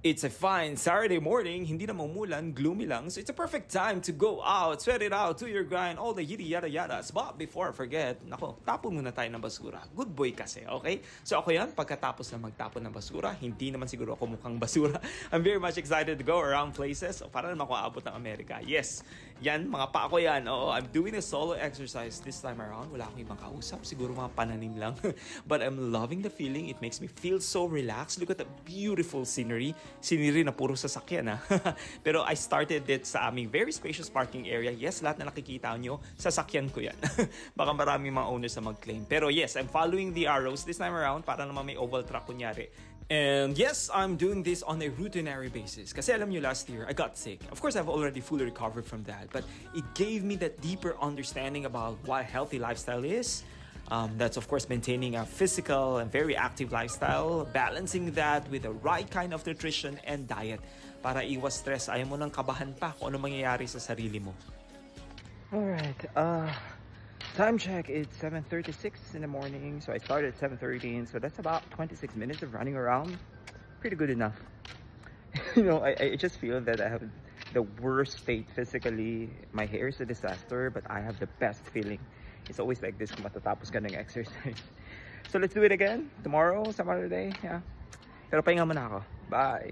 It's a fine Saturday morning, hindi na umulan, gloomy lang, so it's a perfect time to go out, sweat it out, do your grind, all the yada yada yadas. But before I forget, nako, tapon muna tayo ng basura. Good boy kasi, okay? So ako yan, pagkatapos na magtapon ng basura, hindi naman siguro ako mukhang basura. I'm very much excited to go around places, para naman ako aabot ng Amerika. Yes, yan, mga pa ako yan. Oo, I'm doing a solo exercise this time around. Wala akong ibang kausap, siguro mga pananim lang. But I'm loving the feeling, it makes me feel so relaxed. Look at the beautiful scenery. Siniri na puro sasakyan ha. Pero I started it sa aming very spacious parking area. Yes, lahat na nakikita nyo, sasakyan ko yan. Baka maraming mga owners na mag-claim. Pero yes, I'm following the arrows this time around para naman may oval track kunyari. And yes, I'm doing this on a routinary basis. Kasi alam nyo, last year, I got sick. Of course, I've already fully recovered from that. But it gave me that deeper understanding about what a healthy lifestyle is. That's of course maintaining a physical and very active lifestyle, balancing that with the right kind of nutrition and diet para iwas stress. Ayaw mo nang kabahan pa kung ano mangyayari sa sarili mo. Alright, time check, it's 7:36 in the morning. So I started at 7:13, so that's about 26 minutes of running around. Pretty good enough. You know, I just feel that I have the worst state physically. My hair is a disaster, but I have the best feeling. It's always like this kung matatapos ka ng exercise. So let's do it again tomorrow, some other day. Yeah. Pero pahinga muna ako. Bye!